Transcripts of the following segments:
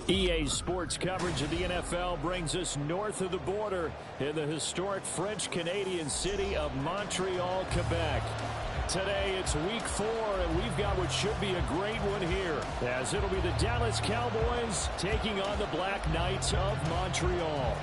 EA Sports coverage of the NFL brings us north of the border in the historic French-Canadian city of Montreal, Quebec. Today it's week 4, and we've got what should be a great one here, as it'll be the Dallas Cowboys taking on the Black Knights of Montreal.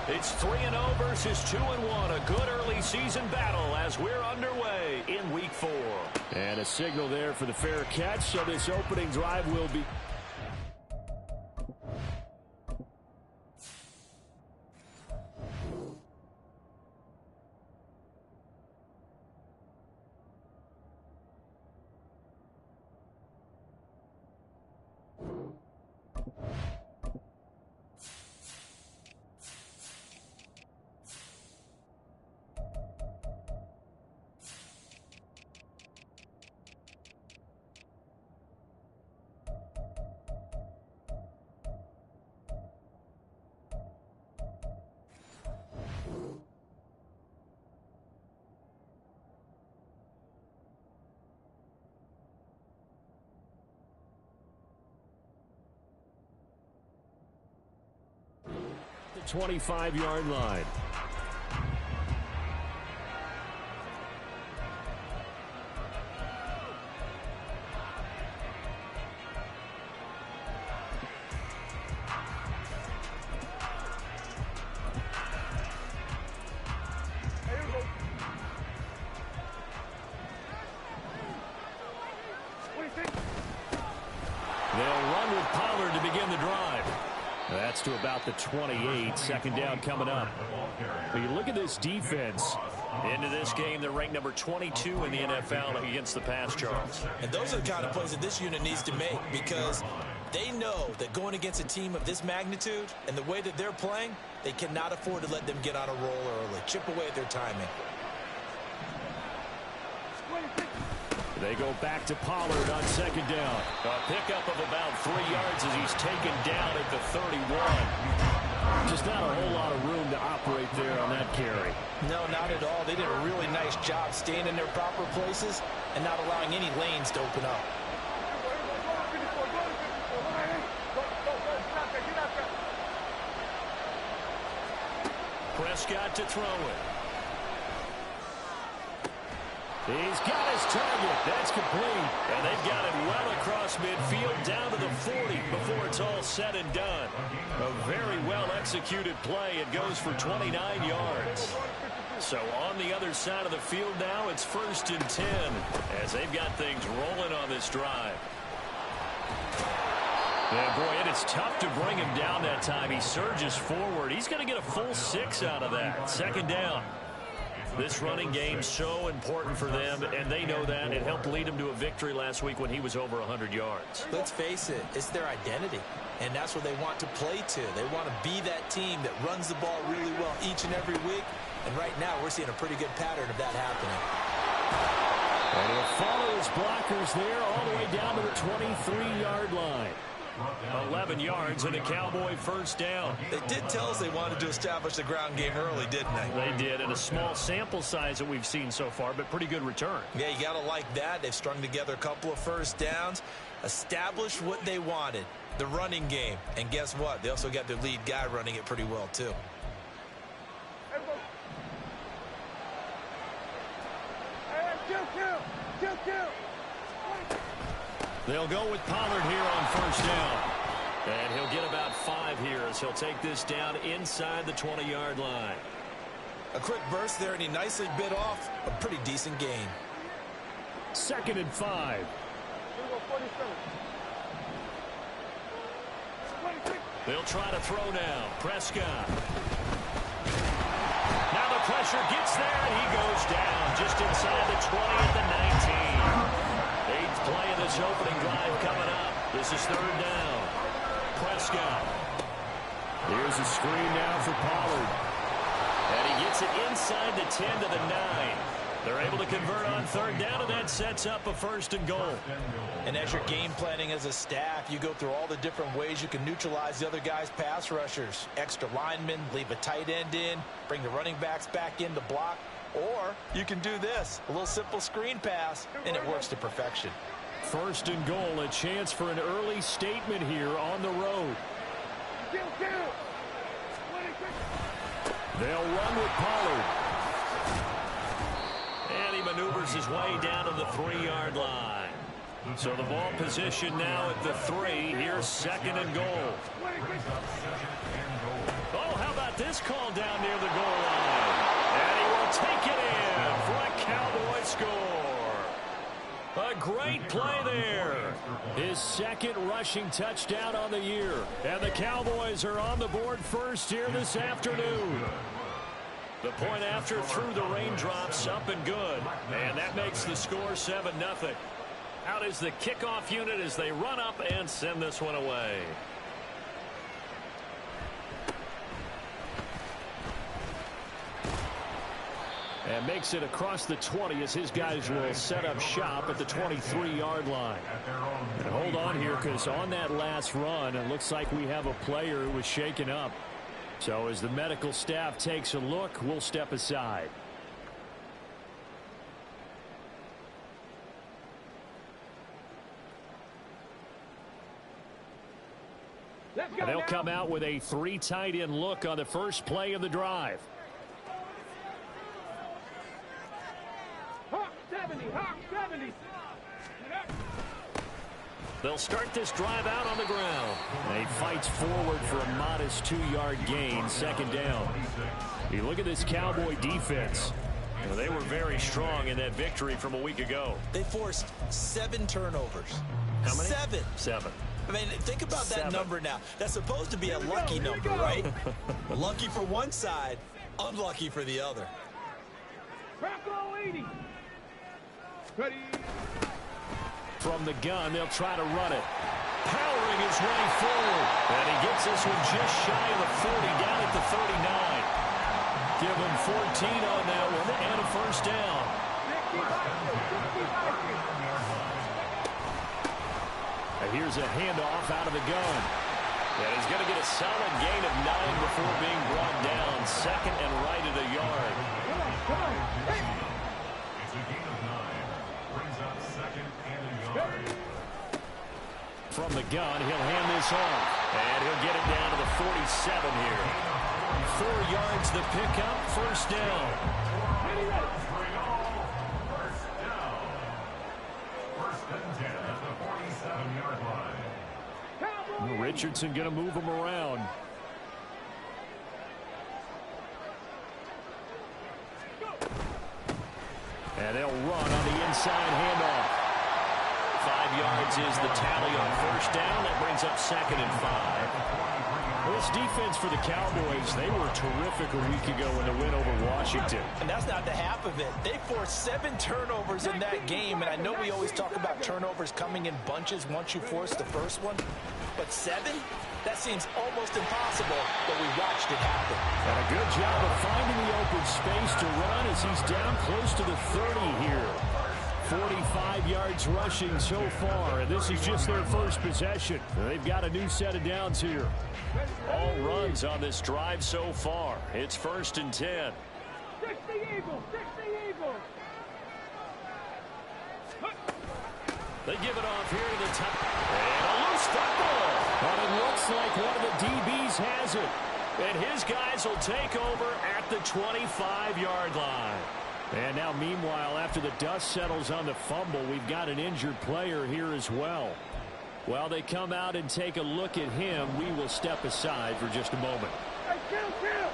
It's 3-0 versus 2-1. A good early season battle as we're underway in week 4. And a signal there for the fair catch, so this opening drive will be... the 25-yard line. They'll run with Pollard to begin the drive. That's to about the 28. Second down coming up. But you look at this defense. Into this game, they're ranked number 22 in the NFL against the pass, Charles. And those are the kind of plays that this unit needs to make, because they know that going against a team of this magnitude and the way that they're playing, they cannot afford to let them get on a roll early. Chip away at their timing. They go back to Pollard on second down. A pickup of about 3 yards as he's taken down at the 31. Just not a whole lot of room to operate there on that carry. No, not at all. They did a really nice job staying in their proper places and not allowing any lanes to open up. Prescott to throw it. He's got his target. That's complete. And they've got it well across midfield down to the 40 before it's all said and done. A very well-executed play. It goes for 29 yards. So on the other side of the field now, it's 1st and 10 as they've got things rolling on this drive. Yeah, boy, and it's tough to bring him down that time. He surges forward. He's going to get a full 6 out of that. Second down. This running game so important for them, and they know that. It helped lead them to a victory last week when he was over 100 yards. Let's face it, it's their identity, and that's what they want to play to. They want to be that team that runs the ball really well each and every week, and right now we're seeing a pretty good pattern of that happening. And he'll follow his blockers there all the way down to the 23-yard line. 11 yards and a Cowboy first down. They did tell us they wanted to establish the ground game early, didn't they? They did, and a small sample size that we've seen so far, but pretty good return. Yeah, you got to like that. They've strung together a couple of first downs, established what they wanted, the running game. And guess what? They also got their lead guy running it pretty well, too. They'll go with Pollard here on first down. And he'll get about 5 here as he'll take this down inside the 20-yard line. A quick burst there, and he nicely bit off a pretty decent gain. 2nd and 5. They'll try to throw now. Prescott. Now the pressure gets there, and he goes down just inside the 20 at the 19. 8th play of this opening drive coming up. This is 3rd down. Prescott. Here's a screen now for Pollard. And he gets it inside the 10 to the 9. They're able to convert on 3rd down, and that sets up a 1st and goal. And as you're game planning as a staff, you go through all the different ways you can neutralize the other guy's pass rushers. Extra linemen, leave a tight end in, bring the running backs back in to block, Or you can do this, a little simple screen pass, and it works to perfection. First and goal, a chance for an early statement here on the road. They'll run with Pollard. And he maneuvers his way down to the 3-yard line. So the ball position now at the 3. Here's second and goal. Oh, how about this call down near the goal line? And he will take it in for a Cowboy score. A great play there. His second rushing touchdown on the year. And the Cowboys are on the board first here this afternoon. The point after through the raindrops, up and good. And that makes the score 7-0. Out is the kickoff unit as they run up and send this one away. And makes it across the 20 as his guys will set up shop at the 23-yard line. And hold on here, because on that last run, it looks like we have a player who was shaken up. So as the medical staff takes a look, we'll step aside. And they'll come out with a 3 tight end look on the first play of the drive. Hawk 70, Hawk 70. They'll start this drive out on the ground. And he fights forward for a modest 2-yard gain, second down. You look at this Cowboy defense. You know, they were very strong in that victory from a week ago. They forced 7 turnovers. How many? 7. 7. I mean, think about that 7. number now. That's supposed to be a lucky number, right? Lucky for one side, unlucky for the other. Crackle 80. Ready. From the gun, they'll try to run it. Powering his way forward. And he gets this one just shy of the 40, down at the 39. Give him 14 on that one and a first down. And here's a handoff out of the gun. And he's going to get a solid gain of 9 before being brought down. Second and right at a yard. Come on. It's a gain of 9. Brings up second and a yard. From the gun, he'll hand this off. And he'll get it down to the 47 here. 4 yards the pickup, first down. First and 10 at the 47-yard line. Richardson going to move him around. And they'll run on the inside handoff. 5 yards is the tally on first down. That brings up second and 5. This defense for the Cowboys, they were terrific a week ago in the win over Washington. And that's not the half of it. They forced 7 turnovers in that game, and I know we always talk about turnovers coming in bunches once you force the first one, but 7? That seems almost impossible, but we watched it happen. And a good job of finding the open space to run as he's down close to the 30 here. 45 yards rushing so far, and this is just their first possession. They've got a new set of downs here. All runs on this drive so far. It's first and 10. 60 Eagles, 60 Eagles. They give it off here to the top. And a loose football. But it looks like one of the DBs has it. And his guys will take over at the 25-yard line. And now, meanwhile, after the dust settles on the fumble, we've got an injured player here as well. While they come out and take a look at him, we will step aside for just a moment. Hey, kill.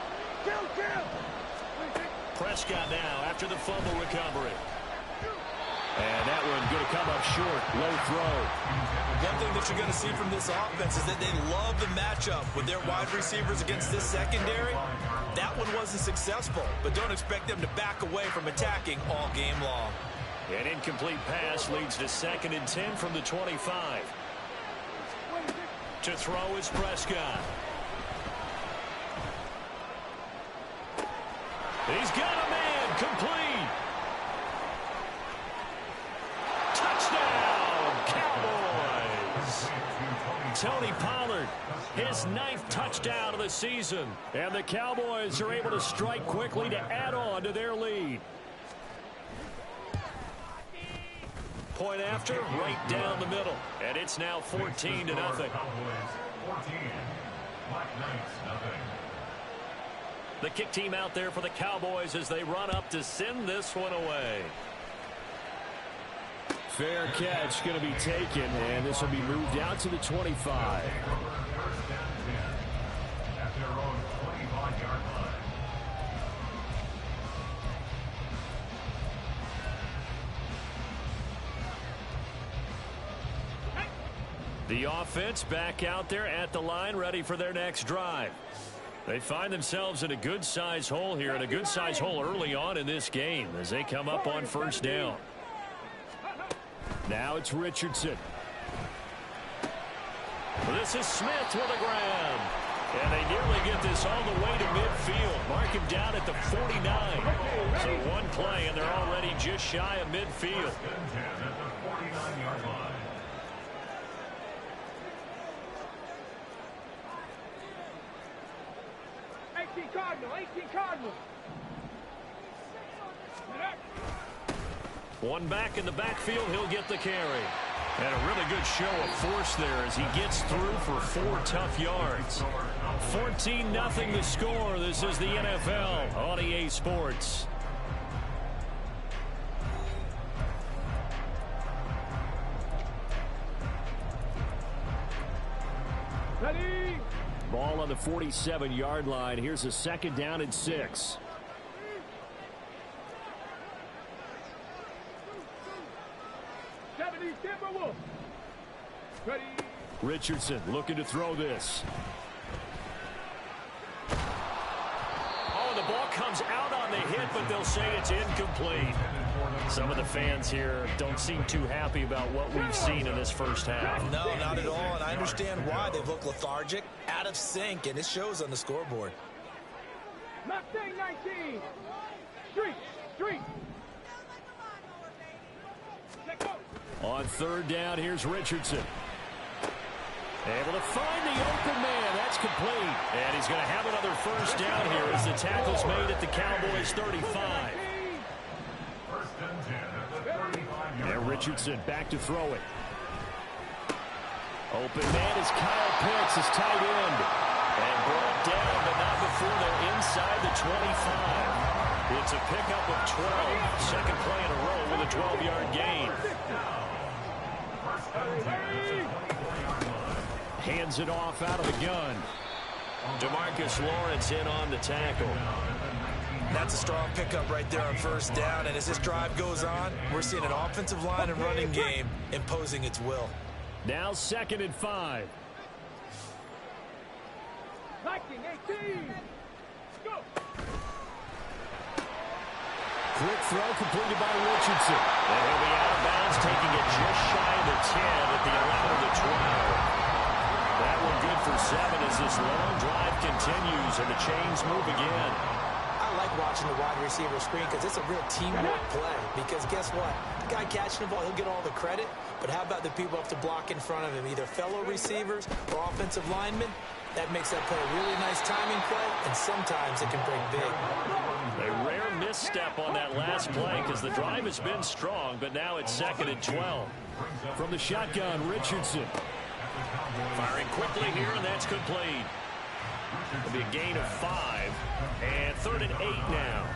Prescott now after the fumble recovery. And that one going to come up short. Low throw. One thing that you're going to see from this offense is that they love the matchup with their wide receivers against this secondary. That one wasn't successful, but don't expect them to back away from attacking all game long. An incomplete pass leads to second and 10 from the 25. To throw is Prescott. He's got a man, complete. Touchdown, Cowboys. Tony Pollard, his 9th touchdown of the season. And the Cowboys are able to strike quickly to add on to their lead. point after, right down the middle. And it's now 14-0. Cowboys 14. Black Knights nothing. The kick team out there for the Cowboys as they run up to send this one away. Fair catch going to be taken, and this will be moved out to the 25. First and 10 at their own 25-yard line. The offense back out there at the line, ready for their next drive. They find themselves in a good-sized hole here, and a good-sized hole early on in this game as they come up on first down. Now it's Richardson. This is Smith with a grab. And they nearly get this all the way to midfield. Mark him down at the 49. So one play, and they're already just shy of midfield. First and 10 at the 49-yard line. Cardinal. One back in the backfield, he'll get the carry. And a really good show of force there as he gets through for 4 tough yards. 14-0 the score. This is the NFL on EA Sports. Ready? Ball on the 47-yard line. Here's a 2nd down and 6. Ready? Richardson looking to throw this. Oh, the ball comes out on the hit, but they'll say it's incomplete. Some of the fans here don't seem too happy about what we've seen in this first half. No, not at all, and I understand why. They've looked lethargic, out of sync, and it shows on the scoreboard. Mustang 19. Street. Let go. On 3rd down, here's Richardson. Able to find the open man. That's complete. And he's going to have another first down here as the tackle's made at the Cowboys 35. First and 10 at the 35-yard And line. Richardson back to throw it. Open man is Kyle Pitts, his tight end. And brought down, but not before they're inside the 25. It's a pickup of 12. Second play in a row with a 12-yard gain. First and 10 at the 24-yard line. Hands it off out of the gun. DeMarcus Lawrence in on the tackle. That's a strong pickup right there on first down, and as this drive goes on, we're seeing an offensive line and running game imposing its will. Now 2nd and 5. Viking 18. Go. Quick throw completed by Richardson. And he'll be out of bounds, taking it just shy of the 10 at the 11 of the 12. That one good for 7 as this long drive continues and the chains move again. I like watching the wide receiver screen because it's a real teamwork play. Because guess what? The guy catching the ball, he'll get all the credit. But how about the people up to block in front of him, either fellow receivers or offensive linemen? That makes that play a really nice timing play, and sometimes it can break big. A rare misstep on that last play because the drive has been strong, but now it's 2nd and 12. From the shotgun, Richardson. Firing quickly here, and that's complete. It'll be a gain of 5, and 3rd and 8 now.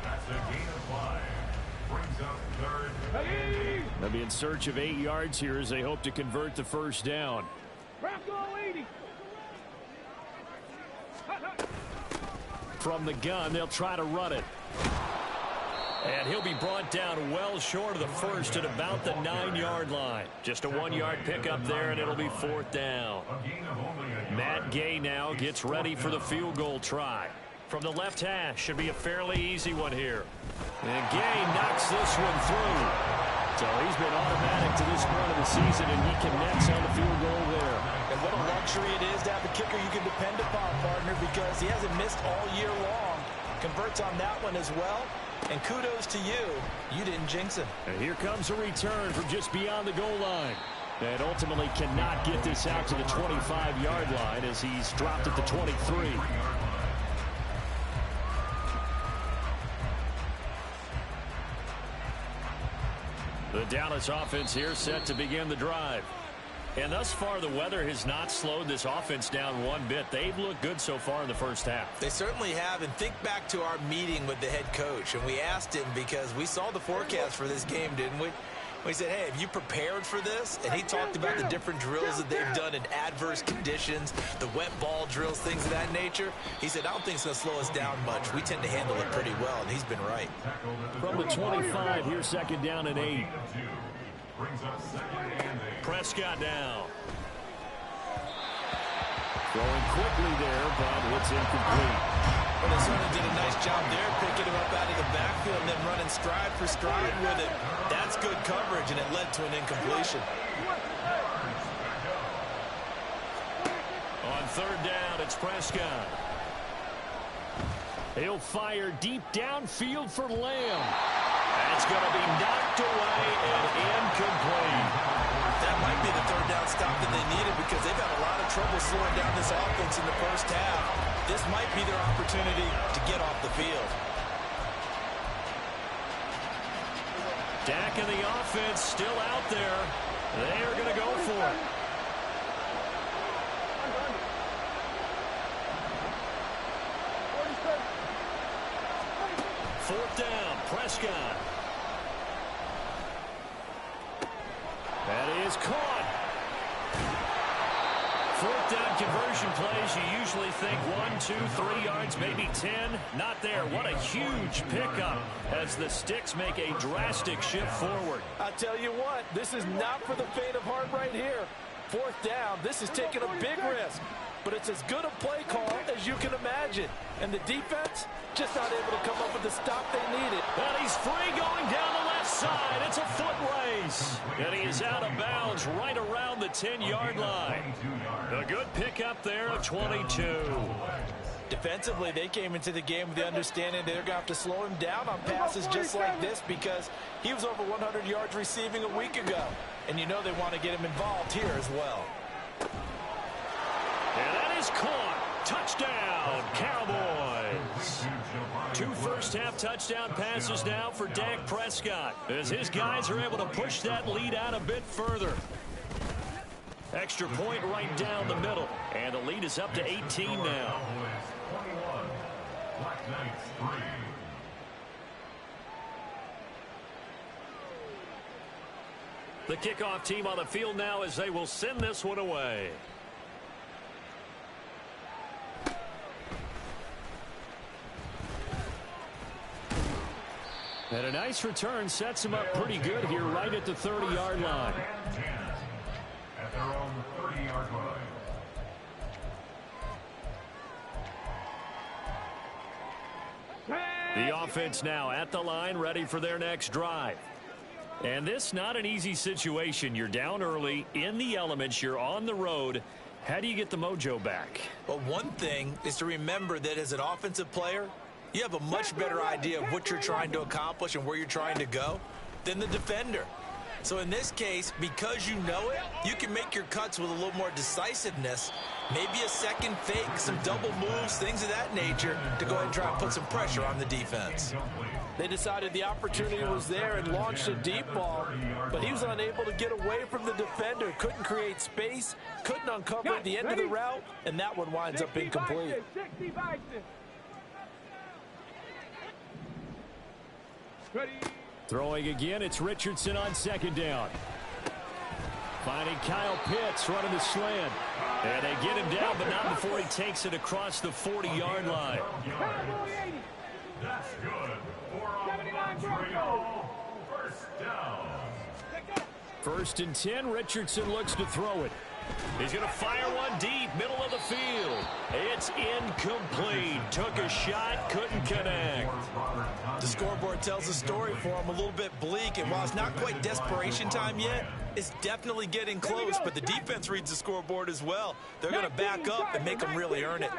That's a gain of 5. Brings up 3rd and 8. They'll be in search of 8 yards here as they hope to convert the first down. Bronco 80. From the gun, they'll try to run it. And he'll be brought down well short of the first at about the 9-yard line. Just a 1-yard pickup there, and it'll be 4th down. A gain of only a yard. Matt Gay now gets ready for the field goal try. From the left hash, should be a fairly easy one here. And Gay knocks this one through. So he's been automatic to this point of the season, and he connects on the field goal there. And what a luxury it is to have a kicker you can depend upon, partner, because he hasn't missed all year long. Converts on that one as well. And kudos to you. You didn't jinx him. And here comes a return from just beyond the goal line. And ultimately cannot get this out to the 25-yard line as he's dropped at the 23. The Dallas offense here set to begin the drive. And thus far, the weather has not slowed this offense down one bit. They've looked good so far in the first half. They certainly have. And think back to our meeting with the head coach. And we asked him because we saw the forecast for this game, didn't we? We said, hey, have you prepared for this? And he talked about the different drills that they've done in adverse conditions, the wet ball drills, things of that nature. He said, I don't think it's going to slow us down much. We tend to handle it pretty well, and he's been right. From the 25, here's second down and 8. Prescott down. Throwing quickly there, but it's incomplete. Well, they certainly did a nice job there, picking him up out of the backfield and then running stride for stride with it. That's good coverage, and it led to an incompletion. On third down, it's Prescott. He'll fire deep downfield for Lamb. That's going to be knocked away and incomplete. That might be the third down stop that they needed because they've had a lot of trouble slowing down this offense in the first half. This might be their opportunity to get off the field. Dak and the offense still out there. They are going to go for it. Fourth down, Prescott. That is caught. Fourth down conversion plays, you usually think 1, 2, 3 yards, maybe 10. Not there. What a huge pickup as the Sticks make a drastic shift forward. I'll tell you what, this is not for the faint of heart right here. Fourth down, this is taking a big risk. But it's as good a play call as you can imagine. And the defense just not able to come up with the stop they needed. And he's free going down the left side. It's a foot race. And he is out of bounds right around the 10-yard line. A good pickup there of 22. Defensively, they came into the game with the understanding they're going to have to slow him down on passes just like this because he was over 100 yards receiving a week ago. And you know they want to get him involved here as well. And that is caught. Touchdown, Cowboys. 2 first-half touchdown passes now for Dak Prescott as his guys are able to push that lead out a bit further. Extra point right down the middle. And the lead is up to 18 now. The kickoff team on the field now as they will send this one away. And a nice return sets him up pretty good here right at the 30-yard line. At their own 30-yard line. The offense now at the line, ready for their next drive. And this not an easy situation. You're down early, in the elements, you're on the road. How do you get the mojo back? Well, one thing is to remember that as an offensive player, you have a much better idea of what you're trying to accomplish and where you're trying to go than the defender. So in this case, because you know it, you can make your cuts with a little more decisiveness, maybe a second fake, some double moves, things of that nature, to go ahead and try and put some pressure on the defense. They decided the opportunity was there and launched a deep ball, but he was unable to get away from the defender, couldn't create space, couldn't uncover at the end of the route, and that one winds up incomplete. Throwing again, it's Richardson on second down. Finding Kyle Pitts running the slant. And they get him down, but not before he takes it across the 40-yard line. That's good. 4 on the Montreal. First down. First and 10, Richardson looks to throw it. He's going to fire one deep, middle of the field. It's incomplete. Took a shot, couldn't connect. The scoreboard tells a story for him, a little bit bleak, and while it's not quite desperation time yet, it's definitely getting close, but the defense reads the scoreboard as well. They're going to back up and make them really earn it.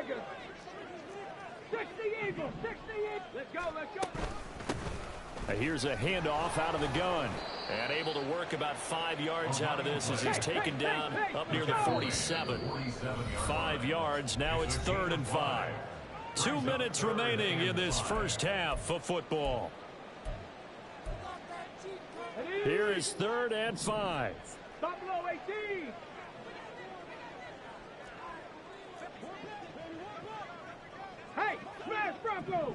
60 Eagles, 60 Eagles. Let's go, let's go. Here's a handoff out of the gun. And able to work about 5 yards out of this as he's taken down up near the 47. 5 yards, now it's 3rd and 5. 2 minutes remaining in this first half of football. Here is 3rd and 5. Stop below 18. Hey, smash Bronco.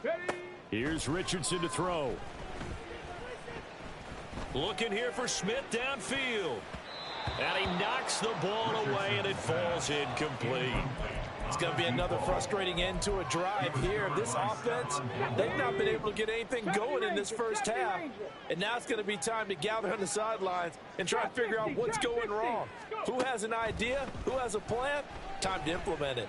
Ready? Here's Richardson to throw. Looking here for Smith downfield. And he knocks the ball away, and it falls incomplete. It's going to be another frustrating end to a drive here. This offense, they've not been able to get anything going in this first half. And now it's going to be time to gather on the sidelines and try to figure out what's going wrong. Who has an idea? Who has a plan? Time to implement it.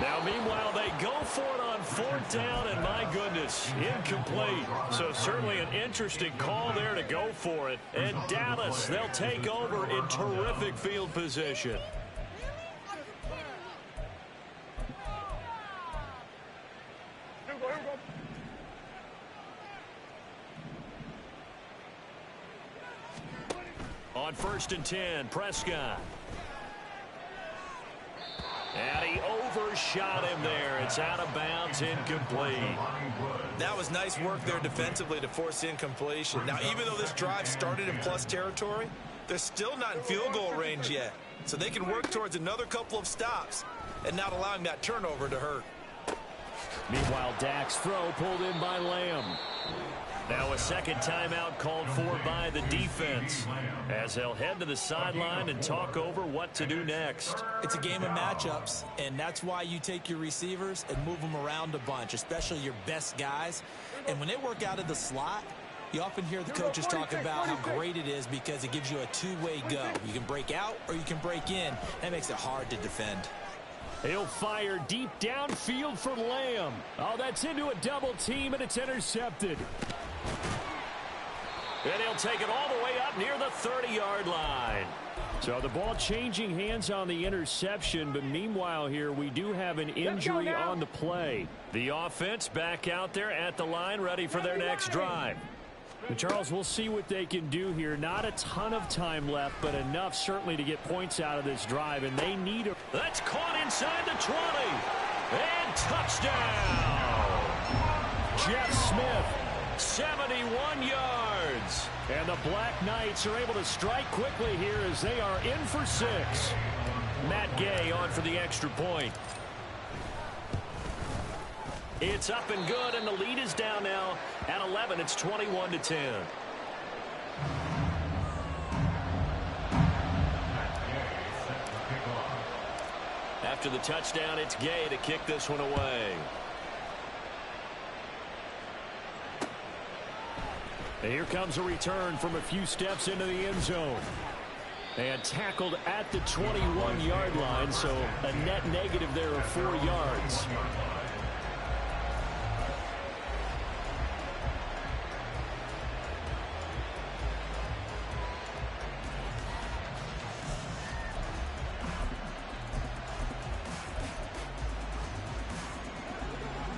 Now, meanwhile, they go for it on 4th down, and my goodness, incomplete. So certainly an interesting call there to go for it. And Dallas, they'll take over in terrific field position. On 1st and 10, Prescott. And he overshot him there. It's out of bounds, incomplete. That was nice work there defensively to force incompletion. Now, even though this drive started in plus territory, they're still not in field goal range yet. So they can work towards another couple of stops and not allowing that turnover to hurt. Meanwhile, Dak's throw pulled in by Lamb. Now a second timeout called for by the defense as they'll head to the sideline and talk over what to do next. It's a game of matchups, and that's why you take your receivers and move them around a bunch, especially your best guys. And when they work out of the slot, you often hear the coaches talk about how great it is because it gives you a two-way go. You can break out or you can break in. That makes it hard to defend. He'll fire deep downfield for Lamb. Oh, that's into a double team, and it's intercepted. And he'll take it all the way up near the 30-yard line. So the ball changing hands on the interception, but meanwhile here we do have an injury on the play. The offense back out there at the line, ready for their next drive. And Charles, we'll see what they can do here. Not a ton of time left, but enough certainly to get points out of this drive, and they need a... That's caught inside the 20. And touchdown. Jeff Smith, 71 yards. And the Black Knights are able to strike quickly here as they are in for 6. Matt Gay on for the extra point. It's up and good, and the lead is down now at 11. It's 21-10. After the touchdown, it's Gay to kick this one away. And here comes a return from a few steps into the end zone. And tackled at the 21-yard line, so a net negative there of 4 yards.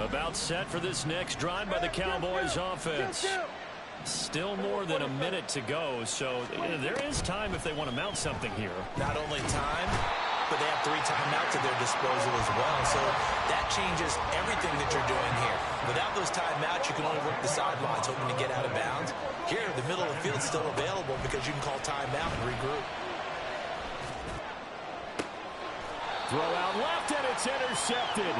About set for this next drive by the Cowboys offense. Still more than a minute to go, so there is time if they want to mount something here. Not only time, but they have 3 timeouts at their disposal as well, so that changes everything that you're doing here. Without those timeouts, you can only work the sidelines, hoping to get out of bounds. Here, the middle of the field's still available because you can call timeout and regroup. Throw out left, and it's intercepted.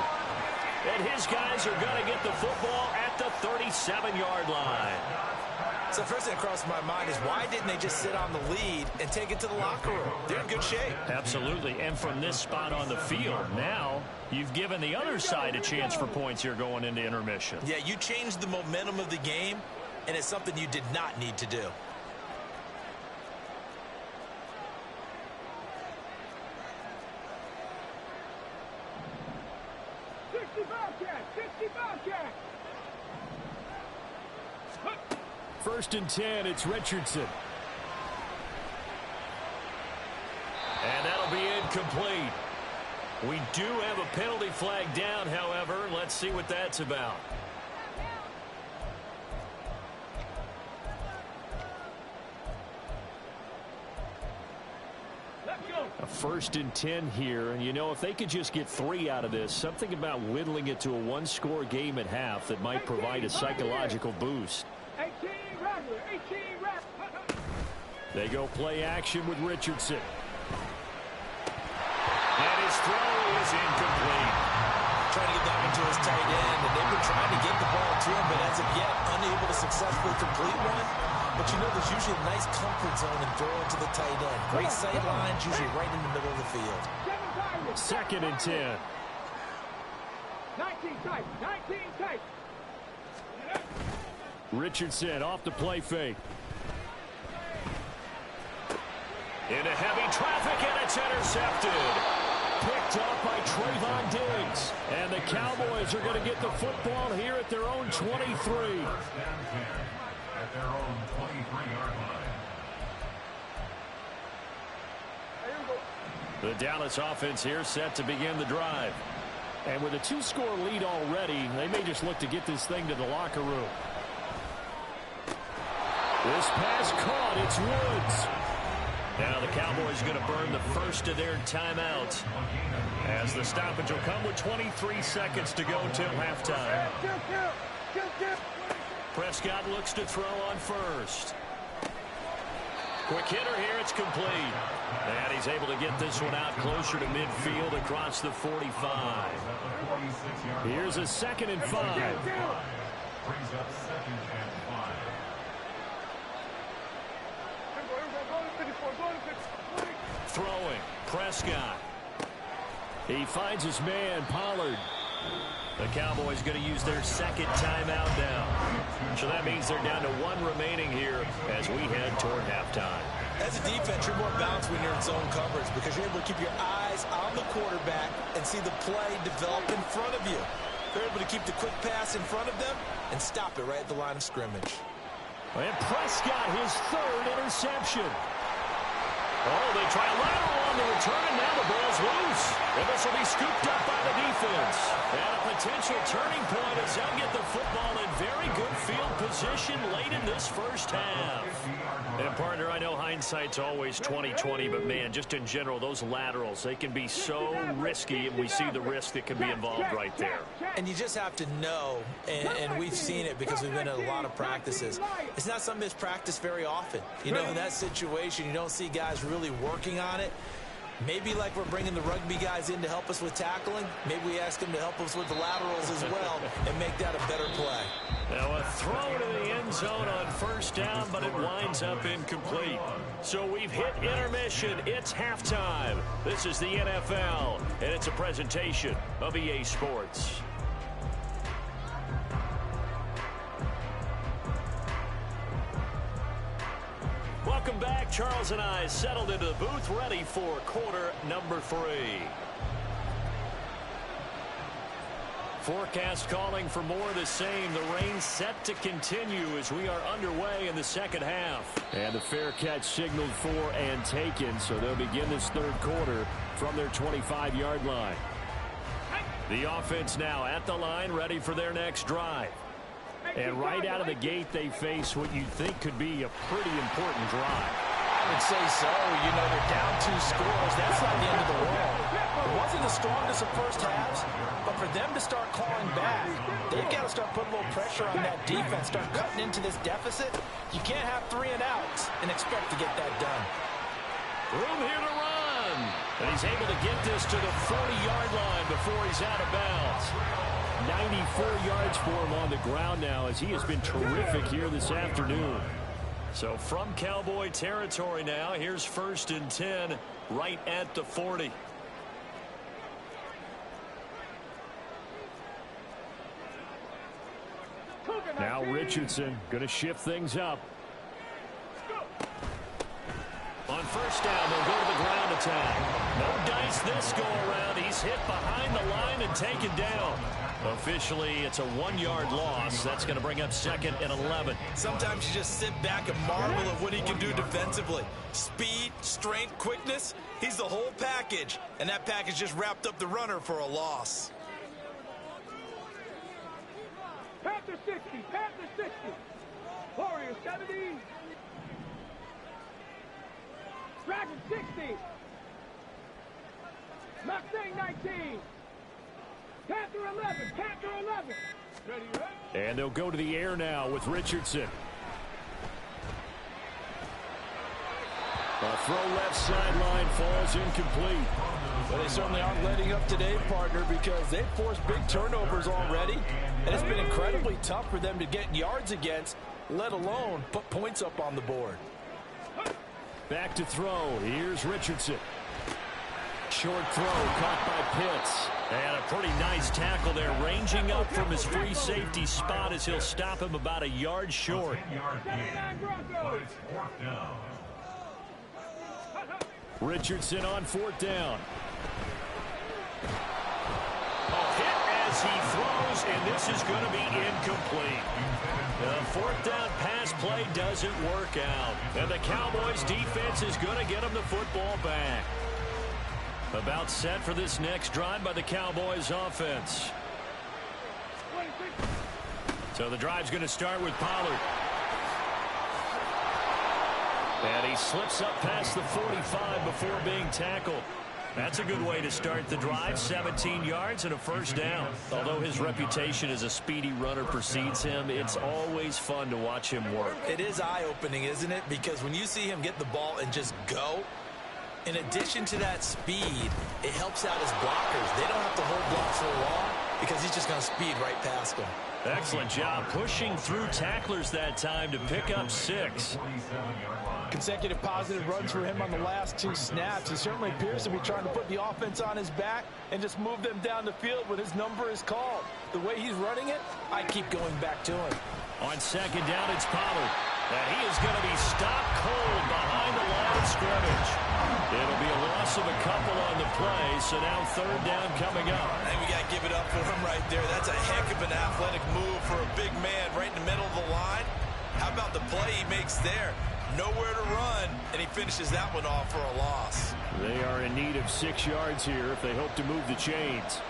And his guys are going to get the football at the 37-yard line. So first thing that crossed my mind is why didn't they just sit on the lead and take it to the locker room? They're in good shape. Absolutely, and from this spot on the field, now you've given the other side a chance for points here going into intermission. Yeah, you changed the momentum of the game, and it's something you did not need to do. First and 10, it's Richardson. And that'll be incomplete. We do have a penalty flag down, however. Let's see what that's about. A 1st and 10 here, and you know, if they could just get 3 out of this, something about whittling it to a 1-score game at half that might provide a psychological boost. 18. They go play action with Richardson. And his throw is incomplete. Trying to get that one to his tight end, and they've been trying to get the ball to him, but as of yet, unable to successfully complete one. But you know, there's usually a nice comfort zone in throwing to the tight end. Great sight lines, usually right in the middle of the field. 2nd and 10. 19 tight, 19 tight. Richardson off the play fake. Into heavy traffic, and it's intercepted. Picked up by Trayvon Diggs. And the Cowboys are going to get the football here at their own 23. First down 10 at their own 23-yard line. The Dallas offense here set to begin the drive. And with a 2-score lead already, they may just look to get this thing to the locker room. This pass caught. It's Woods. Now the Cowboys are going to burn the first of their timeouts, as the stoppage will come with 23 seconds to go till halftime. Prescott looks to throw on first. Quick hitter here. It's complete. And he's able to get this one out closer to midfield across the 45. Here's a 2nd and 5. Brings up 2nd and 5. Throwing. Prescott. He finds his man, Pollard. The Cowboys going to use their 2nd timeout now. So that means they're down to 1 remaining here as we head toward halftime. As a defense, you're more balanced when you're in zone coverage because you're able to keep your eyes on the quarterback and see the play develop in front of you. They're able to keep the quick pass in front of them and stop it right at the line of scrimmage. And Prescott, his 3rd interception. Oh, they try a lateral on the return, and now the ball's loose. And this will be scooped up by the defense. And a potential turning point as they'll get the football in very good field position late in this first half. And, partner, I know hindsight's always 20/20, but, man, just in general, those laterals, they can be so risky, and we see the risk that can be involved right there. And you just have to know, and we've seen it because we've been at a lot of practices. It's not something that's practiced very often. You know, in that situation, you don't see guys really working on it. Maybe like we're bringing the rugby guys in to help us with tackling, maybe we ask them to help us with the laterals as well and make that a better play. Now a throw to the end zone on 1st down, but it winds up incomplete. So we've hit intermission. It's halftime. This is the NFL, and it's a presentation of EA Sports. Welcome back. Charles and I settled into the booth, ready for quarter number 3. Forecast calling for more of the same. The rain set to continue as we are underway in the 2nd half. And the fair catch signaled for and taken, so they'll begin this 3rd quarter from their 25-yard line. The offense now at the line, ready for their next drive. And right out of the gate, they face what you'd think could be a pretty important drive. I would say so. You know, they're down 2 scores. That's not the end of the world. It wasn't the strongest of first halves, but for them to start clawing back, they've got to start putting a little pressure on that defense, start cutting into this deficit. You can't have 3 and outs and expect to get that done. Room here to run. And he's able to get this to the 40-yard line before he's out of bounds. 94 yards for him on the ground now as he has been terrific here this afternoon. So from Cowboy territory now, here's 1st and 10 right at the 40. Now Richardson going to shift things up. On 1st down, they'll go to the ground attack. No dice this go around. He's hit behind the line and taken down. Officially, it's a 1-yard loss. That's going to bring up 2nd and 11. Sometimes you just sit back and marvel at what he can do defensively. Speed, strength, quickness, he's the whole package. And that package just wrapped up the runner for a loss. Panther 60, Panther 60. Warriors 70. Dragon 60. Mustang 19. Panther 11, Panther 11. Ready, ready? And they'll go to the air now with Richardson. A throw left sideline falls incomplete. Well, they certainly aren't letting up today, partner, because they've forced big turnovers already, and it's been incredibly tough for them to get yards against, let alone put points up on the board. Back to throw. Here's Richardson. Short throw caught by Pitts. And a pretty nice tackle there, ranging up from his free safety spot as he'll stop him about a yard short. Richardson on fourth down. As he throws, and this is going to be incomplete. The fourth down pass play doesn't work out. And the Cowboys defense is going to get him the football back. About set for this next drive by the Cowboys offense. So the drive's going to start with Pollard. And he slips up past the 45 before being tackled. That's a good way to start the drive. 17 yards and a first down. Although his reputation as a speedy runner precedes him, it's always fun to watch him work. It is eye-opening, isn't it? Because when you see him get the ball and just go, in addition to that speed, it helps out his blockers. They don't have to hold blocks so long because he's just going to speed right past them. Excellent job pushing through tacklers that time to pick up 6. Consecutive positive runs for him on the last 2 snaps. He certainly appears to be trying to put the offense on his back and just move them down the field when his number is called. The way he's running it, I keep going back to him. On second down, it's Pollard. And he is going to be stopped cold behind the line of scrimmage. It'll be a loss of a couple on the play, so now third down coming up. And we got to give it up for him right there. That's a heck of an athletic move for a big man right in the middle of the line. How about the play he makes there? Nowhere to run, and he finishes that one off for a loss. They are in need of 6 yards here if they hope to move the chains.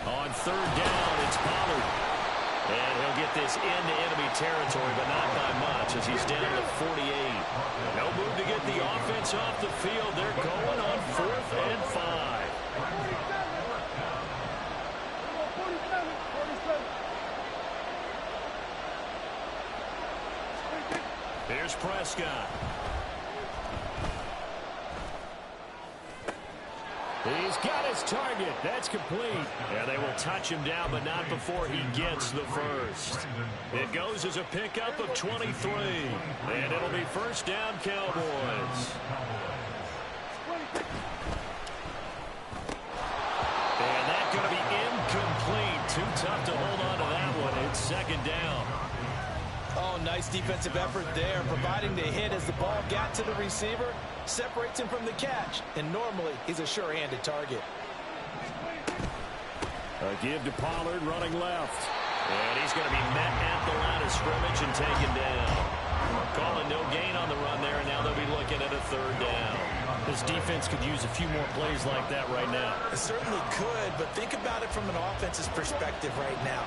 On third down, it's Pollard. And he'll get this into enemy territory, but not by much as he's down to 48. No move to get the offense off the field. They're going on 4th and 5. Here's Prescott. He's got his target. That's complete. Yeah, they will touch him down, but not before he gets the first. It goes as a pickup of 23. And it'll be first down, Cowboys. And that's going to be incomplete. Too tough to hold on to that one. It's second down. Oh, nice defensive effort there, providing the hit as the ball got to the receiver, separates him from the catch, and normally he's a sure-handed target. A give to Pollard running left. And he's going to be met at the line of scrimmage and taken down. Calling no gain on the run there, and now they'll be looking at a third down. This defense could use a few more plays like that right now. It certainly could, but think about it from an offense's perspective right now.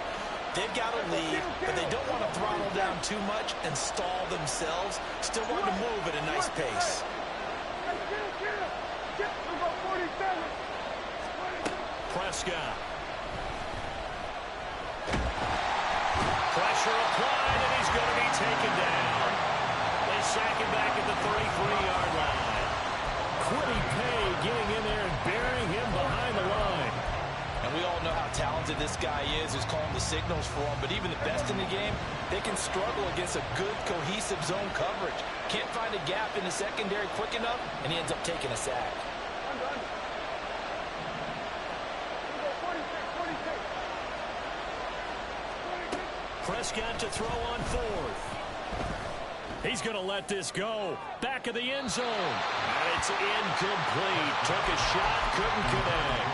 They've got to lead, but they don't want to throttle down too much and stall themselves. Still want to move at a nice pace. Prescott. Pressure applied, and he's going to be taken down. They sack him back at the 33-yard line. Quiddy Pay getting in there and burying him behind the line. And we all know how talented this guy is who's calling the signals for him, but even the best in the game, they can struggle against a good, cohesive zone coverage. Can't find a gap in the secondary quick enough, and he ends up taking a sack. Prescott to throw on fourth. He's going to let this go. Back of the end zone. And it's incomplete. Took a shot, couldn't connect.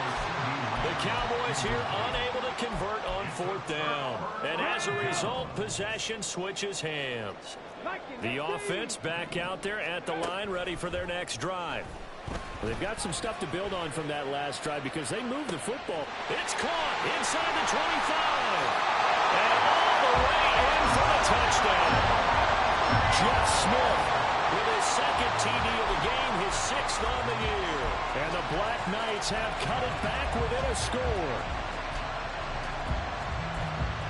The Cowboys here unable to convert on fourth down. And as a result, possession switches hands. The offense back out there at the line, ready for their next drive. Well, they've got some stuff to build on from that last drive because they moved the football. It's caught inside the 25. And all the way in for the touchdown. Jeff Smith with his second TD of the game, his 6th on the year. And the Black Knights have cut it back within a score.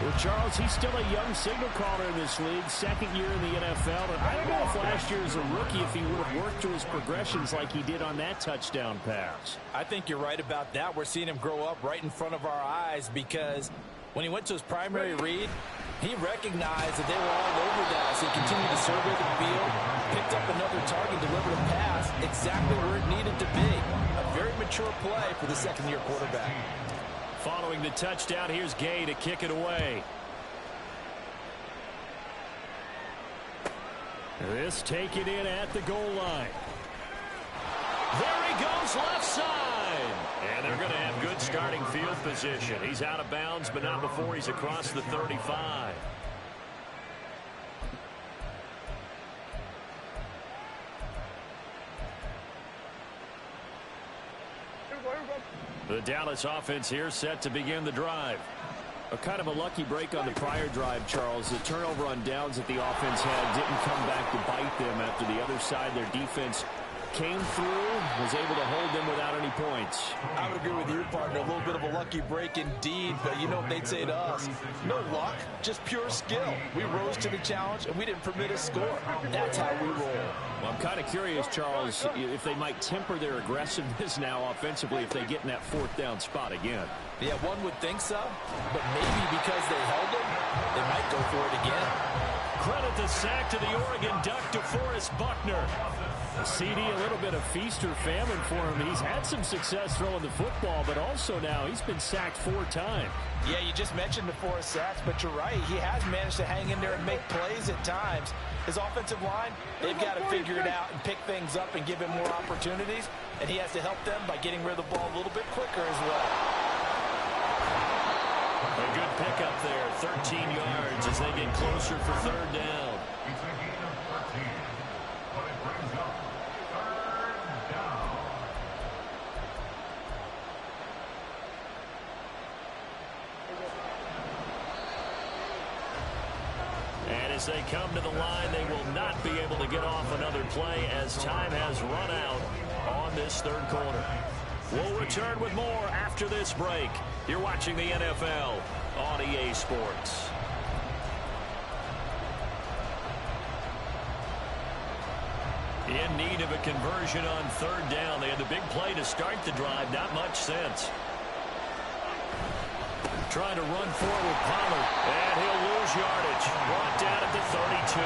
Well, Charles, he's still a young signal caller in this league, 2nd year in the NFL. And I don't know if last year as a rookie, if he would have worked through his progressions like he did on that touchdown pass. I think you're right about that. We're seeing him grow up right in front of our eyes because when he went to his primary read, he recognized that they were all over that. So he continued to survey the field, picked up another target, delivered a pass exactly where it needed to be. A very mature play for the 2nd-year quarterback. Following the touchdown, here's Gay to kick it away. This taken in at the goal line. There he goes, left side. And they're going to have good starting field position. He's out of bounds, but not before he's across the 35. The Dallas offense here set to begin the drive. A kind of a lucky break on the prior drive, Charles. The turnover on downs that the offense had didn't come back to bite them after the other side. Their defense came through, was able to hold them without any points. I would agree with your partner. A little bit of a lucky break indeed, but you know what they'd say to us? No luck, just pure skill. We rose to the challenge, and we didn't permit a score. That's how we roll. Well, I'm kind of curious, Charles, if they might temper their aggressiveness now offensively if they get in that 4th down spot again. Yeah, one would think so, but maybe because they held it, they might go for it again. Credit the sack to the Oregon Duck, DeForest Buckner. A CD, a little bit of feast or famine for him. He's had some success throwing the football, but also now he's been sacked 4 times. Yeah, you just mentioned the 4 sacks, but you're right. He has managed to hang in there and make plays at times. His offensive line, they've got to figure it out and pick things up and give him more opportunities, and he has to help them by getting rid of the ball a little bit quicker as well. A good pickup there, 13 yards as they get closer for 3rd down. It's a gain of 13, but it brings up 3rd down. And as they come to the line, they will not be able to get off another play as time has run out on this 3rd quarter. We'll return with more after this break. You're watching the NFL on EA Sports. In need of a conversion on 3rd down. They had the big play to start the drive. Not much sense. Trying to run forward with Pollard. And he'll lose yardage. Brought down at the 32.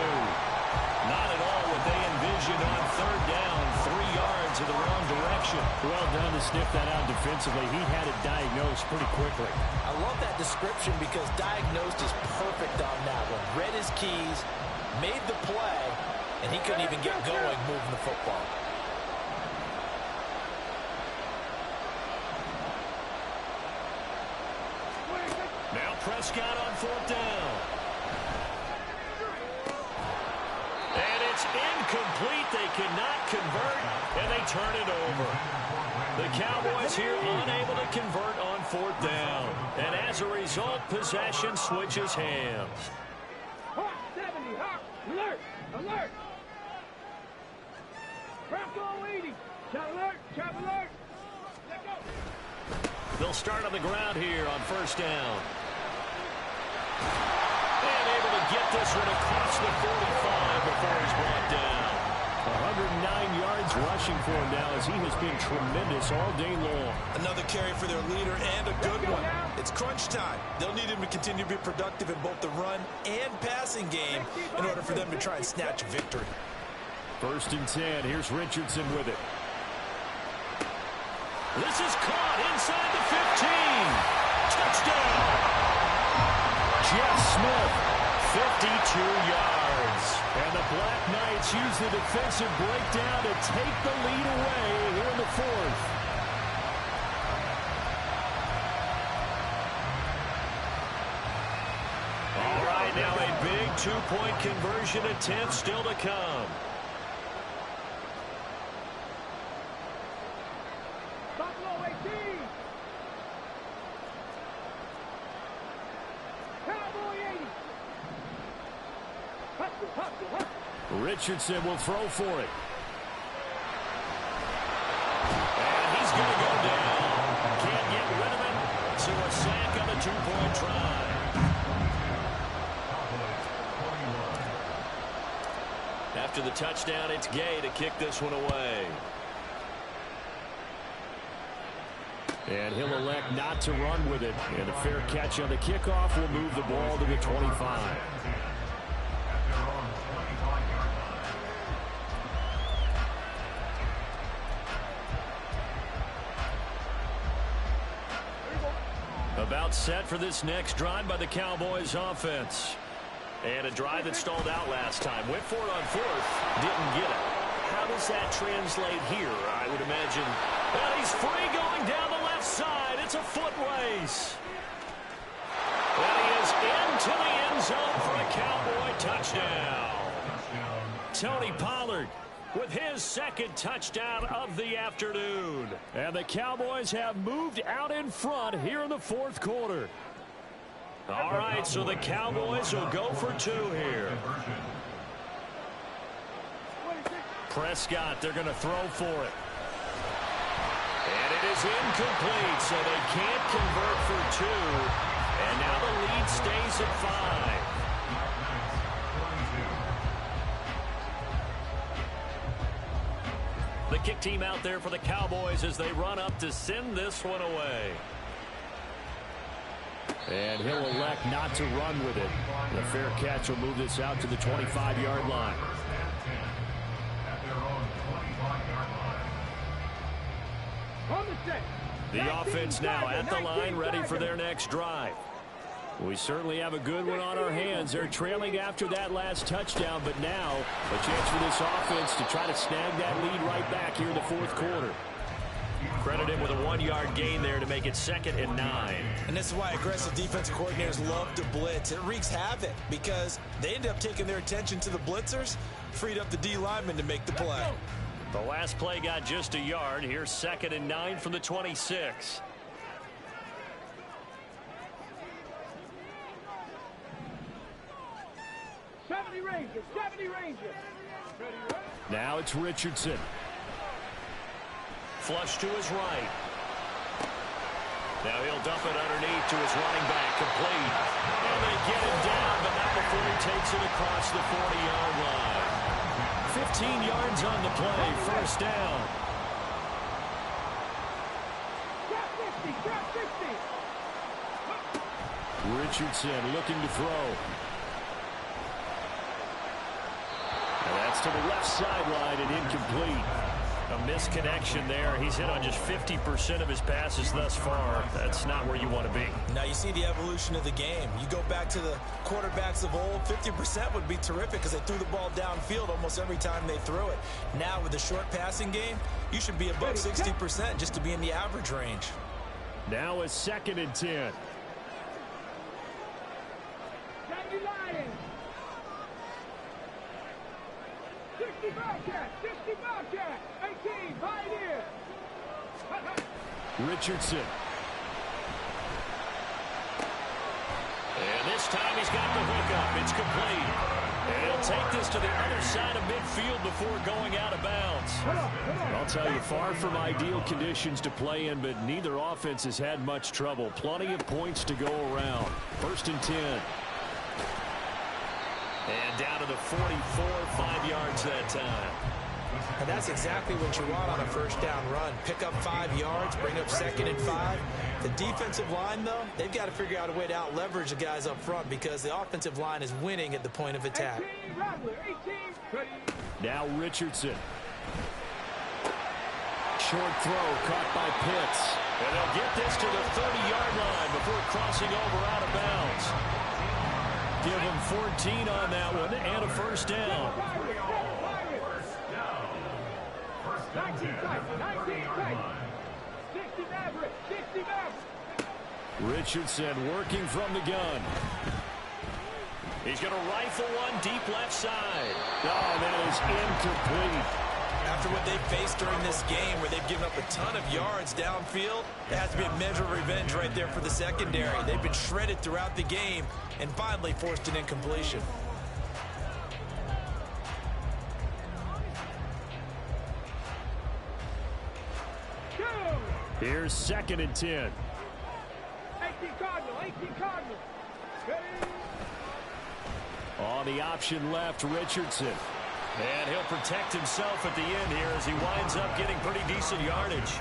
Not at all what they envisioned on 3rd down. 3 yards in the wrong direction. Well done to sniff that out defensively. He had it diagnosed pretty quickly. I love that description because diagnosed is perfect on that one. Read his keys, made the play, and he couldn't even get going moving the football. Now Prescott on 4th down. And it's incomplete. They cannot convert, and they turn it over. The Cowboys here unable to convert on 4th down. And as a result, possession switches hands. Hawk 70, Hawk, alert, alert. Bronco 80, chop alert, chop alert. Let go. They'll start on the ground here on 1st down. And able to get this one across the 45 before he's brought down. 109 yards rushing for him now as he has been tremendous all day long. Another carry for their leader and a good one. It's crunch time. They'll need him to continue to be productive in both the run and passing game in order for them to try and snatch a victory. 1st and 10. Here's Richardson with it. This is caught inside the 15. Touchdown. Jeff Smith, 52 yards. And the Black Knights use the defensive breakdown to take the lead away here in the 4th. All right, now a big 2-point conversion attempt still to come. Buffalo 18. Cowboy 80. Hustle, hustle, hustle. Richardson will throw for it. And he's going to go down. Can't get rid of it. So a sack on a two-point try. After the touchdown, it's Gay to kick this one away. And he'll elect not to run with it. And a fair catch on the kickoff will move the ball to the 25. About set for this next drive by the Cowboys offense. And a drive that stalled out last time. Went for it on fourth. Didn't get it. How does that translate here? I would imagine. Well, he's free going down the left side. It's a foot race. And he is into the end zone for a Cowboy touchdown. Tony Pollard with his second touchdown of the afternoon. And the Cowboys have moved out in front here in the fourth quarter. All right, so the Cowboys will go for two here. Prescott, they're going to throw for it. And it is incomplete, so they can't convert for two. And now the lead stays at 5. The kick team out there for the Cowboys as they run up to send this one away. And he'll elect not to run with it. The fair catch will move this out to the 25-yard line. The offense now at the line, ready for their next drive. We certainly have a good one on our hands. They're trailing after that last touchdown, but now a chance for this offense to try to snag that lead right back here in the fourth quarter. Credit him with a 1-yard gain there to make it 2nd and 9. And this is why aggressive defensive coordinators love to blitz. It wreaks havoc because they end up taking their attention to the blitzers, freed up the D lineman to make the play. The last play got just a yard. Here's 2nd and 9 from the 26. Now it's Richardson. Flush to his right. Now he'll dump it underneath to his running back, complete. And they get him down, but not before he takes it across the 40-yard line. 15 yards on the play, first down. Richardson looking to throw. And that's to the left sideline and incomplete. A misconnection there. He's hit on just 50% of his passes thus far. That's not where you want to be. Now you see the evolution of the game. You go back to the quarterbacks of old, 50% would be terrific because they threw the ball downfield almost every time they threw it. Now with the short passing game, you should be above 60% just to be in the average range. Now a 2nd and 10. Richardson. And this time he's got the hookup. It's complete. And he'll take this to the other side of midfield before going out of bounds. I'll tell you, far from ideal conditions to play in, but neither offense has had much trouble. Plenty of points to go around. 1st and 10. And down to the 44, 5 yards that time. And that's exactly what you want on a first down run. Pick up 5 yards, bring up 2nd and 5. The defensive line, though, they've got to figure out a way to out-leverage the guys up front because the offensive line is winning at the point of attack. Now Richardson. Short throw caught by Pitts. And they'll get this to the 30-yard line before crossing over out of bounds. Give him 14 on that one and a first down. Richardson working from the gun. He's going to rifle one deep left side. Oh, that is incomplete. After what they've faced during this game where they've given up a ton of yards downfield, there has to be a measure of revenge right there for the secondary. They've been shredded throughout the game and finally forced an incompletion. Here's 2nd and 10. 18 Cardinal, 18 Cardinal. On the option left, Richardson. And he'll protect himself at the end here as he winds up getting pretty decent yardage.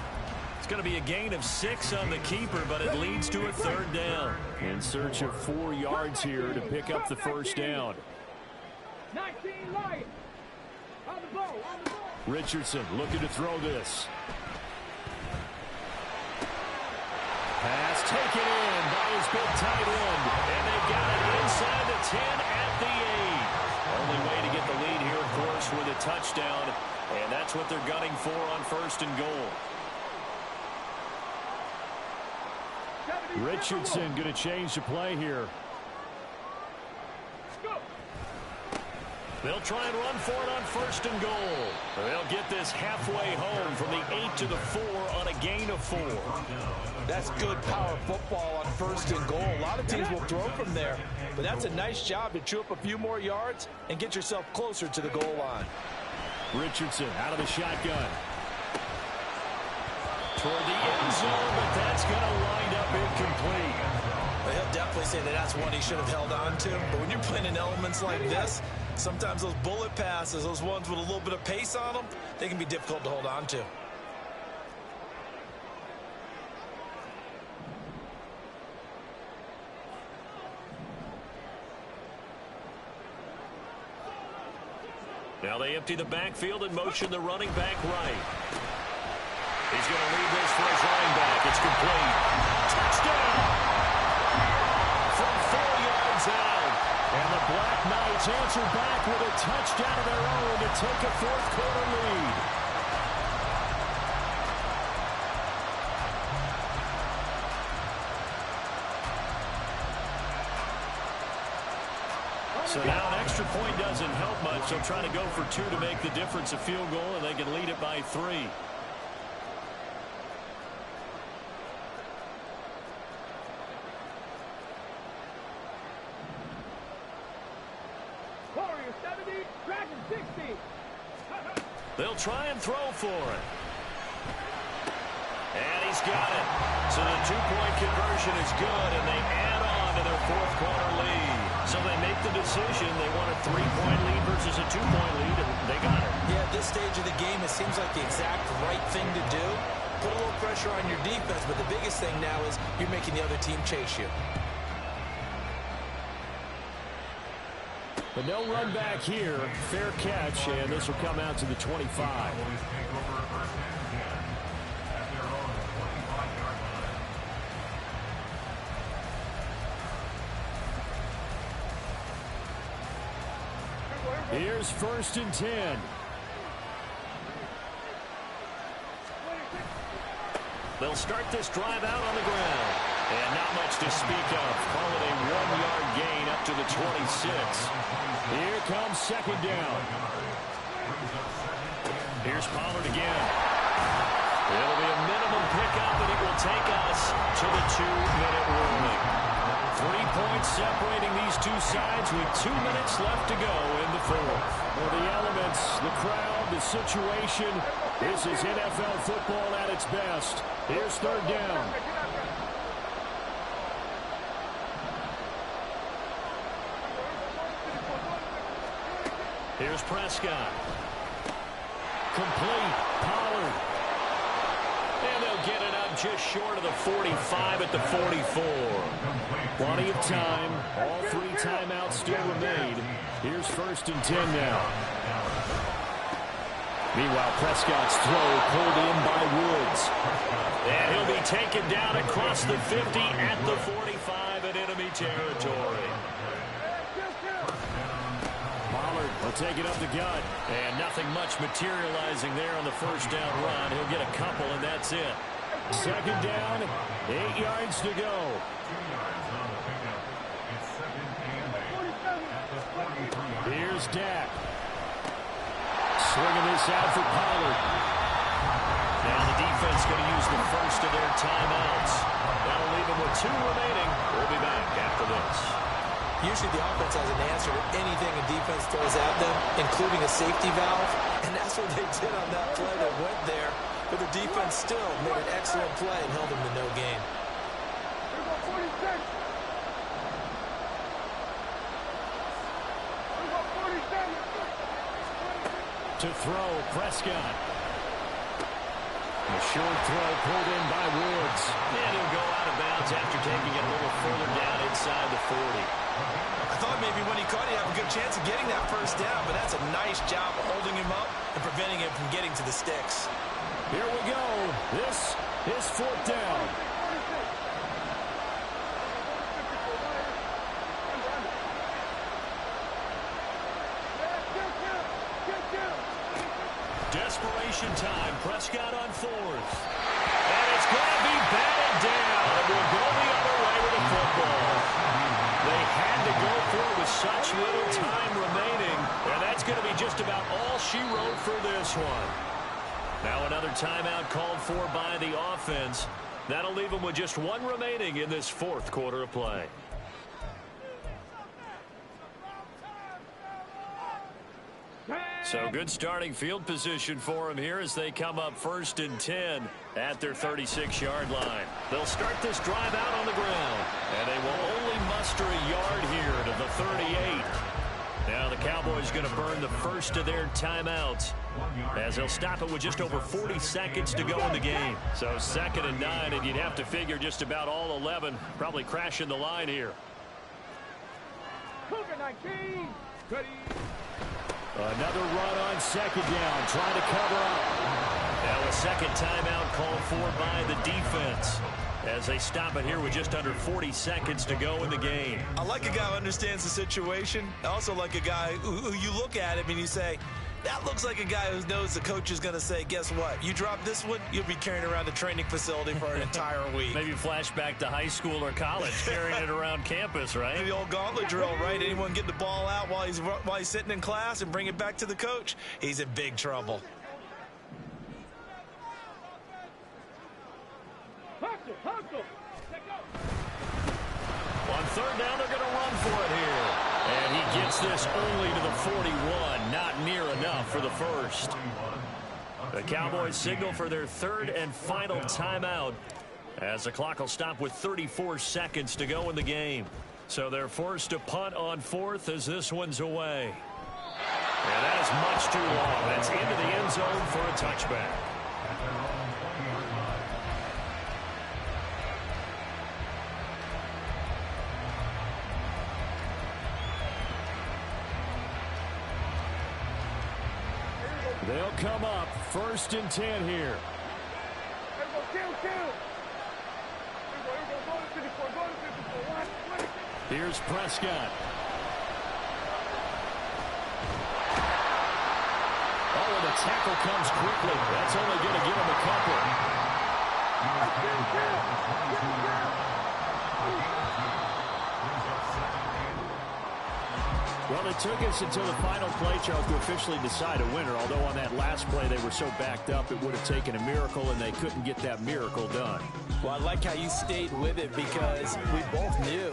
It's going to be a gain of 6 on the keeper, but it leads to a 3rd down. In search of 4 yards here to pick up the 1st down. 19 Lions. On the ball, on the ball. Richardson looking to throw this. Pass taken in by his big tight end. And they got it inside the 10 at the 8. Only way to get the lead here, of course, with a touchdown. And that's what they're gunning for on 1st and goal. Richardson going to change the play here. They'll try and run for it on 1st and goal. They'll get this halfway home from the 8 to the 4 on a gain of 4. That's good power football on 1st and goal. A lot of teams will throw from there, but that's a nice job to chew up a few more yards and get yourself closer to the goal line. Richardson out of the shotgun. Toward the end zone, but that's going to wind up incomplete. Well, he'll definitely say that that's one he should have held on to. But when you're playing in elements like this, sometimes those bullet passes, those ones with a little bit of pace on them, they can be difficult to hold on to. Now they empty the backfield and motion the running back right. He's going to lead this for his running back. It's complete. Touchdown! From 4 yards out. And the Black Knights answer back with a touchdown of their own to take a 4th quarter lead. So now an extra point doesn't help much. They'll try to go for 2 to make the difference a field goal, and they can lead it by 3. They'll try and throw for it. And he's got it. So the 2-point conversion is good, and they add on to their 4th quarter lead. So they make the decision. They want a 3-point lead versus a 2-point lead, and they got it. Yeah, at this stage of the game, it seems like the exact right thing to do. Put a little pressure on your defense, but the biggest thing now is you're making the other team chase you. But no run back here. Fair catch, and this will come out to the 25. Here's 1st and 10. They'll start this drive out on the ground. And not much to speak of. Call it a 1-yard gain up to the 26. Here comes 2nd down. Here's Pollard again. It'll be a minimum pickup, and it will take us to the 2-minute warning. 3 points separating these two sides with 2 minutes left to go in the 4th. Well, the elements, the crowd, the situation. This is NFL football at its best. Here's 3rd down. Here's Prescott. Complete. Pollard. And they'll get it up just short of the 45 at the 44. Plenty of time. All 3 timeouts still remain. Here's 1st and 10 now. Meanwhile, Prescott's throw pulled in by Woods. And he'll be taken down across the 50 at the 45 in enemy territory. He'll take it up the gut. And nothing much materializing there on the 1st down run. He'll get a couple, and that's it. 2nd down, 8 yards to go. Here's Dak. Swinging this out for Pollard. Now the defense going to use the first of their timeouts. That'll leave them with 2 remaining. We'll be back after this. Usually the offense has an answer to anything a defense throws at them, including a safety valve. And that's what they did on that play. They went there, but the defense still made an excellent play and held them to no gain. To throw, Prescott. A short throw pulled in by Woods. And he'll go out of bounds after taking it a little further down inside the 40. I thought maybe when he caught it, he'd have a good chance of getting that first down, but that's a nice job of holding him up and preventing him from getting to the sticks. Here we go. This is fourth down. Desperation time. Prescott on fourth. And it's going to be batted down. And we'll go the other way with the football. They had to go for it with such little time remaining. And that's going to be just about all she wrote for this one. Now another timeout called for by the offense. That'll leave them with just one remaining in this fourth quarter of play. So good starting field position for them here as they come up 1st and 10 at their 36-yard line. They'll start this drive out on the ground, and they will only muster a yard here to the 38. Now the Cowboys going to burn the first of their timeouts as they'll stop it with just over 40 seconds to go in the game. So 2nd and 9, and you'd have to figure just about all 11 probably crashing the line here. COVID-19. Ready. Another run on 2nd down, trying to cover up. Now a second timeout called for by the defense as they stop it here with just under 40 seconds to go in the game. I like a guy who understands the situation. I also like a guy who you look at him and you say, that looks like a guy who knows the coach is going to say, guess what? You drop this one, you'll be carrying around the training facility for an entire week. Maybe flashback to high school or college, carrying it around campus, right? The old gauntlet drill, right? Anyone get the ball out while he's sitting in class and bring it back to the coach? He's in big trouble. Hustle. On 3rd down, they're going to run for it here. And he gets this only to the 41. Not near enough for the first. The Cowboys signal for their 3rd and final timeout as the clock will stop with 34 seconds to go in the game. So they're forced to punt on 4th as this one's away. And that is much too long. That's into the end zone for a touchback. They'll come up 1st and 10 here. Here's Prescott. Oh, and the tackle comes quickly. That's only going to give him a couple. Well, it took us until the final play, Charles, to officially decide a winner. Although on that last play they were so backed up, it would have taken a miracle, and they couldn't get that miracle done. Well, I like how you stayed with it because we both knew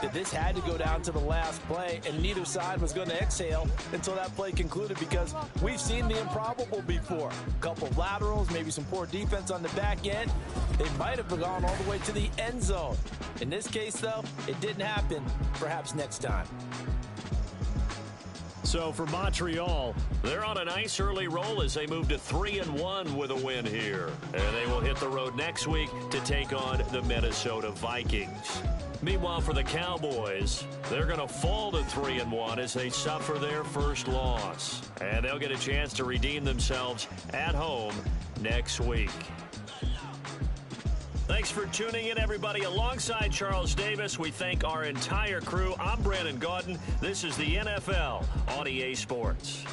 that this had to go down to the last play, and neither side was going to exhale until that play concluded because we've seen the improbable before. A couple of laterals, maybe some poor defense on the back end. They might have gone all the way to the end zone. In this case, though, it didn't happen. Perhaps next time. So for Montreal, they're on a nice early roll as they move to 3-1 with a win here. And they will hit the road next week to take on the Minnesota Vikings. Meanwhile, for the Cowboys, they're going to fall to 3-1 as they suffer their first loss. And they'll get a chance to redeem themselves at home next week. Thanks for tuning in, everybody. Alongside Charles Davis, we thank our entire crew. I'm Brandon Gaudin. This is the NFL on EA Sports.